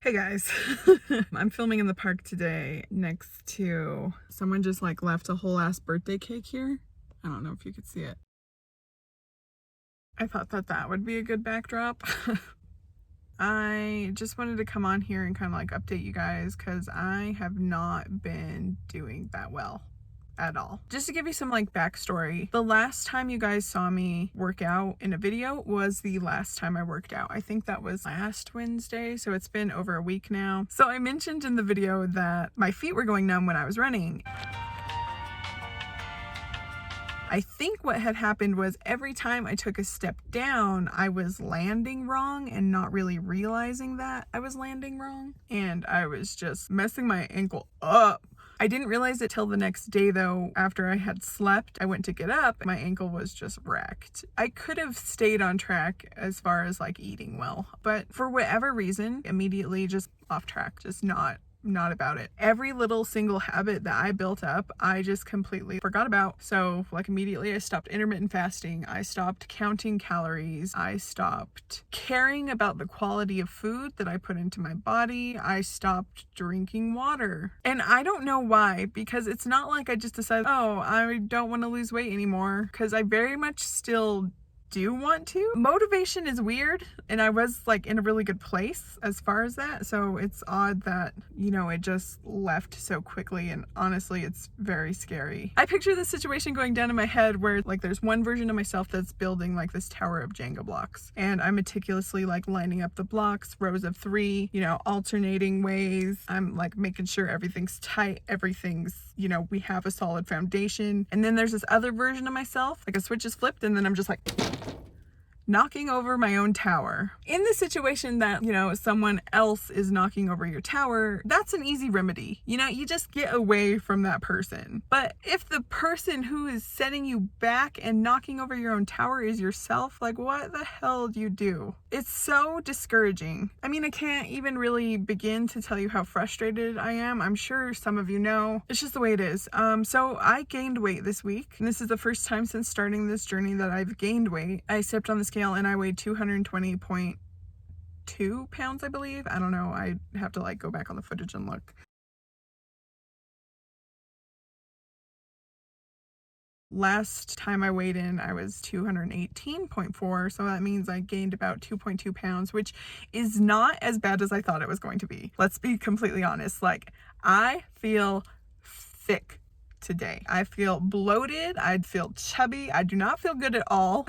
Hey guys, I'm filming in the park today next to someone just like left a whole ass birthday cake here. I don't know if you could see it. I thought that would be a good backdrop. I just wanted to come on here and kind of like update you guys because I have not been doing that well at all. Just to give you some like backstory, the last time you guys saw me work out in a video was the last time I worked out. I think that was last Wednesday, so it's been over a week now. So I mentioned in the video that my feet were going numb when I was running. I think what had happened was every time I took a step down, I was landing wrong and not really realizing that I was landing wrong. And I was just messing my ankle up. I didn't realize it till the next day though. After I had slept, I went to get up, my ankle was just wrecked. I could have stayed on track as far as like eating well, but for whatever reason, immediately just off track, just not about it. Every little single habit that I built up, I just completely forgot about. So like immediately I stopped intermittent fasting. I stopped counting calories. I stopped caring about the quality of food that I put into my body. I stopped drinking water. And I don't know why, because it's not like I just decided, oh, I don't want to lose weight anymore, because I very much still do want to. Motivation is weird, and I was like in a really good place as far as that, so it's odd that, you know, it just left so quickly, and honestly it's very scary. I picture this situation going down in my head where like there's one version of myself that's building like this tower of Jenga blocks, and I'm meticulously like lining up the blocks, rows of 3, you know, alternating ways. I'm like making sure everything's tight, everything's, you know, we have a solid foundation. And then there's this other version of myself, like a switch is flipped and then I'm just like knocking over my own tower. In the situation that, you know, someone else is knocking over your tower, that's an easy remedy. You know, you just get away from that person. But if the person who is setting you back and knocking over your own tower is yourself, like what the hell do you do? It's so discouraging. I mean, I can't even really begin to tell you how frustrated I am. I'm sure some of you know. It's just the way it is. So I gained weight this week, and this is the first time since starting this journey that I've gained weight. I stepped on the scale and I weighed 220.2 pounds, I believe. I don't know. I have to like go back on the footage and look. Last time I weighed in, I was 218.4, so that means I gained about 2.2 pounds, which is not as bad as I thought it was going to be. Let's be completely honest. Like, I feel thick today. I feel bloated. I feel chubby. I do not feel good at all.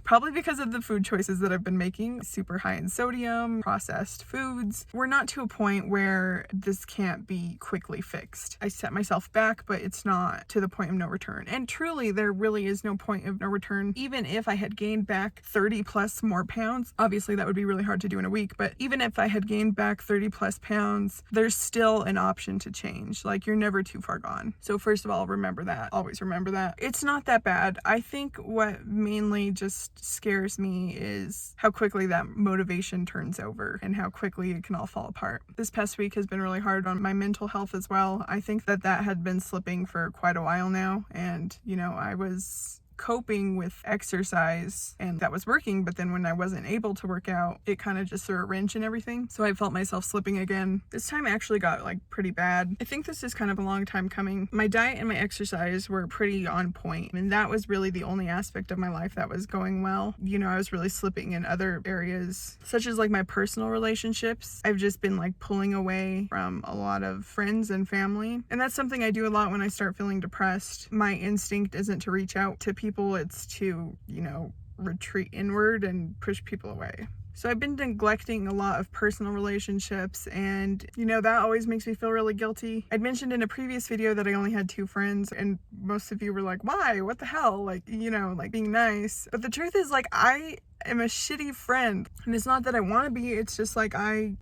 Probably because of the food choices that I've been making. Super high in sodium, processed foods. We're not to a point where this can't be quickly fixed. I set myself back, but it's not to the point of no return. And truly, there really is no point of no return. Even if I had gained back 30 plus more pounds, obviously that would be really hard to do in a week, but even if I had gained back 30 plus pounds, there's still an option to change. Like, you're never too far gone. So first of all, remember that. Always remember that. It's not that bad. I think what mainly just scares me is how quickly that motivation turns over and how quickly it can all fall apart. This past week has been really hard on my mental health as well. I think that had been slipping for quite a while now, and you know, I was coping with exercise and that was working, but then when I wasn't able to work out, it kind of just threw a wrench in everything. So I felt myself slipping again. This time actually got like pretty bad. I think this is kind of a long time coming. My diet and my exercise were pretty on point, and that was really the only aspect of my life that was going well. You know, I was really slipping in other areas, such as like my personal relationships. I've just been like pulling away from a lot of friends and family, and that's something I do a lot when I start feeling depressed. My instinct isn't to reach out to people, it's to, you know, retreat inward and push people away. So I've been neglecting a lot of personal relationships, and you know, that always makes me feel really guilty. I'd mentioned in a previous video that I only had 2 friends, and most of you were like, why? What the hell? Like, you know, like being nice. But the truth is, like, I am a shitty friend, and it's not that I want to be, it's just like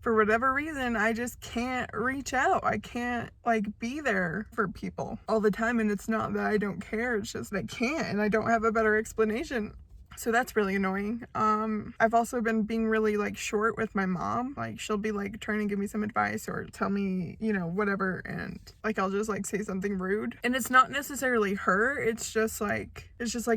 for whatever reason, I just can't reach out. I can't like be there for people all the time, and it's not that I don't care, it's just that I can't, and I don't have a better explanation. So that's really annoying. I've also been being really like short with my mom. Like she'll be like trying to give me some advice or tell me, you know, whatever, and like I'll just like say something rude. And it's not necessarily her, it's just like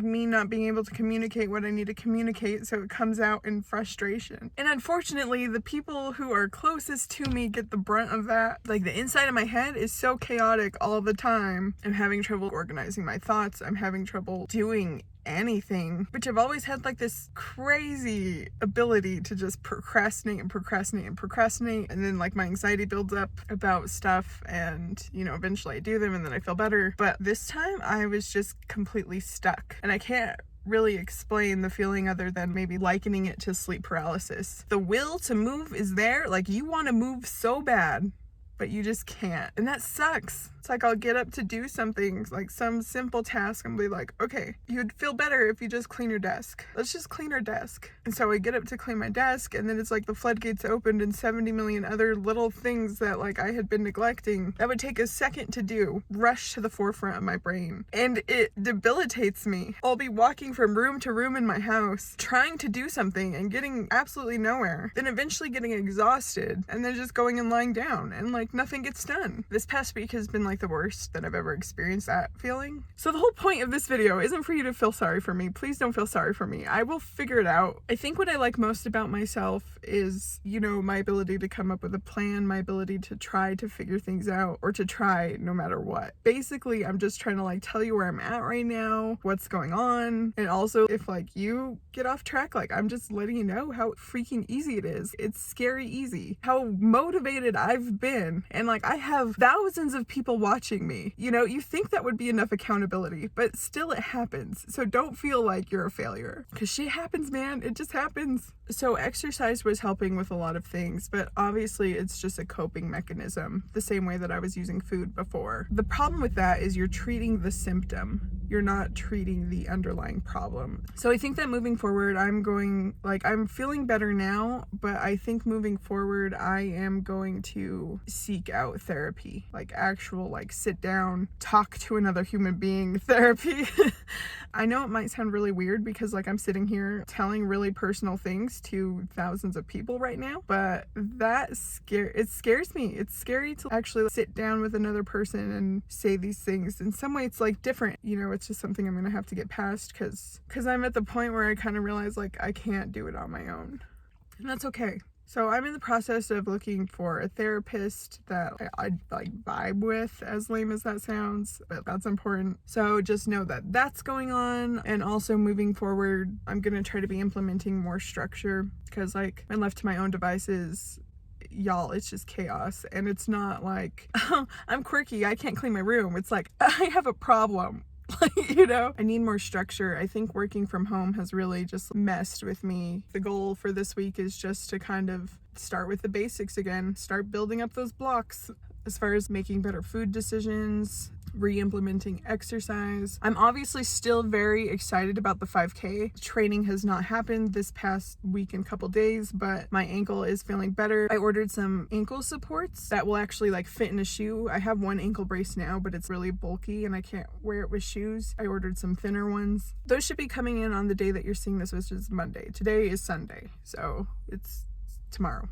me not being able to communicate what I need to communicate, so it comes out in frustration. And unfortunately, the people who are closest to me get the brunt of that. Like the inside of my head is so chaotic all the time. I'm having trouble organizing my thoughts. I'm having trouble doing anything, which I've always had like this crazy ability to just procrastinate and procrastinate and procrastinate, and then like my anxiety builds up about stuff, and you know, eventually I do them and then I feel better. But this time I was just completely stuck, and I can't really explain the feeling other than maybe likening it to sleep paralysis. The will to move is there, like you want to move so bad, but you just can't. And that sucks. It's like I'll get up to do something, like some simple task, and be like, okay, you'd feel better if you just clean your desk. Let's just clean our desk. And so I get up to clean my desk, and then it's like the floodgates opened and 70 million other little things that like I had been neglecting that would take a second to do rush to the forefront of my brain. And it debilitates me. I'll be walking from room to room in my house, trying to do something and getting absolutely nowhere. Then eventually getting exhausted, and then just going and lying down, and like nothing gets done. This past week has been like the worst that I've ever experienced that feeling. So the whole point of this video isn't for you to feel sorry for me. Please don't feel sorry for me. I will figure it out. I think what I like most about myself is, you know, my ability to come up with a plan, my ability to try to figure things out, or to try no matter what. Basically, I'm just trying to like tell you where I'm at right now, what's going on, and also if like you get off track, like I'm just letting you know how freaking easy it is. It's scary easy. How motivated I've been, and like I have thousands of people watching me. You know, you think that would be enough accountability, but still it happens. So don't feel like you're a failure, because shit happens, man. It just happens. So exercise was helping with a lot of things, but obviously it's just a coping mechanism, the same way that I was using food before. The problem with that is you're treating the symptom. You're not treating the underlying problem. So I think that moving forward, I'm feeling better now, but I think moving forward, I am going to seek out therapy, like actual, like sit down, talk to another human being therapy. I know it might sound really weird because like I'm sitting here telling really personal things to thousands of people right now, but it scares me. It's scary to actually sit down with another person and say these things. In some way it's like different, you know, it's just something I'm gonna have to get past because I'm at the point where I kind of realize like I can't do it on my own, and that's okay. So I'm in the process of looking for a therapist that I like vibe with, as lame as that sounds, but that's important. So just know that that's going on. And also moving forward, I'm going to try to be implementing more structure, because like when left to my own devices, y'all, it's just chaos. And it's not like, oh, I'm quirky, I can't clean my room. It's like, I have a problem. You know, I need more structure. I think working from home has really just messed with me. The goal for this week is just to kind of start with the basics again, start building up those blocks as far as making better food decisions, re-implementing exercise. I'm obviously still very excited about the 5K. Training has not happened this past week and couple days, but my ankle is feeling better. I ordered some ankle supports that will actually like fit in a shoe. I have one ankle brace now, but it's really bulky and I can't wear it with shoes. I ordered some thinner ones. Those should be coming in on the day that you're seeing this, which is Monday. Today is Sunday, so it's tomorrow.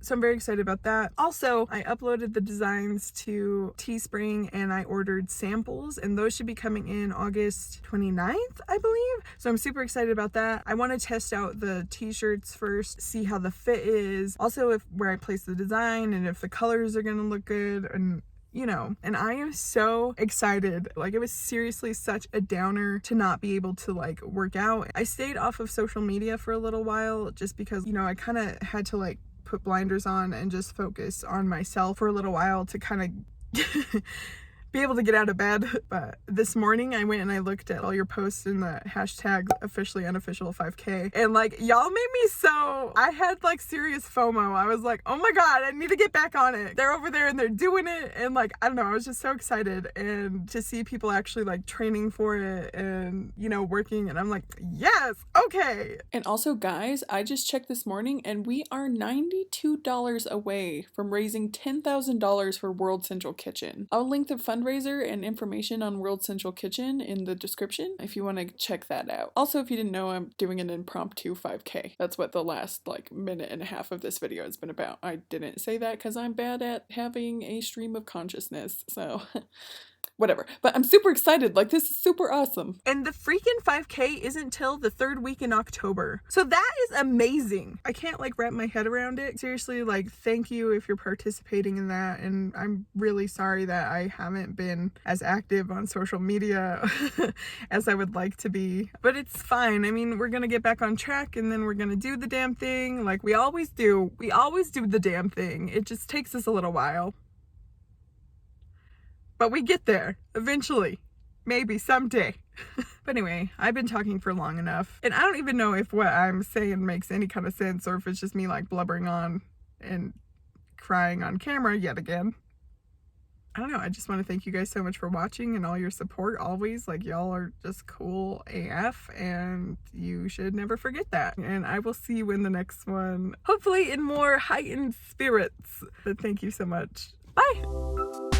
So I'm very excited about that. Also, I uploaded the designs to Teespring and I ordered samples, and those should be coming in August 29th, I believe. So I'm super excited about that. I want to test out the t-shirts first, see how the fit is. Also, where I place the design and if the colors are going to look good, and you know, and I am so excited. Like, it was seriously such a downer to not be able to like work out. I stayed off of social media for a little while just because, you know, I kind of had to like put blinders on and just focus on myself for a little while to kind of be able to get out of bed. But this morning I went and I looked at all your posts in the hashtag officially unofficial 5K, and like y'all made me so, I had like serious FOMO. I was like, oh my god, I need to get back on it. They're over there and they're doing it, and like I don't know, I was just so excited, and to see people actually like training for it and, you know, working, and I'm like, yes, okay. And also guys, I just checked this morning and we are $92 away from raising $10,000 for World Central Kitchen. I'll link the fundraiser fundraiser and information on World Central Kitchen in the description if you want to check that out. Also, if you didn't know, I'm doing an impromptu 5K. That's what the last like minute and a half of this video has been about. I didn't say that because I'm bad at having a stream of consciousness, so whatever. But I'm super excited. Like, this is super awesome. And the freaking 5K isn't till the 3rd week in October. So that is amazing. I can't like wrap my head around it. Seriously, like, thank you if you're participating in that. And I'm really sorry that I haven't been as active on social media as I would like to be. But it's fine. I mean, we're gonna get back on track and then we're gonna do the damn thing like we always do. We always do the damn thing. It just takes us a little while. But we get there eventually, maybe someday. But anyway, I've been talking for long enough, and I don't even know if what I'm saying makes any kind of sense or if it's just me like blubbering on and crying on camera yet again. I don't know. I just want to thank you guys so much for watching and all your support always. Like, y'all are just cool AF, and you should never forget that. And I will see you in the next one, hopefully in more heightened spirits. But thank you so much. Bye.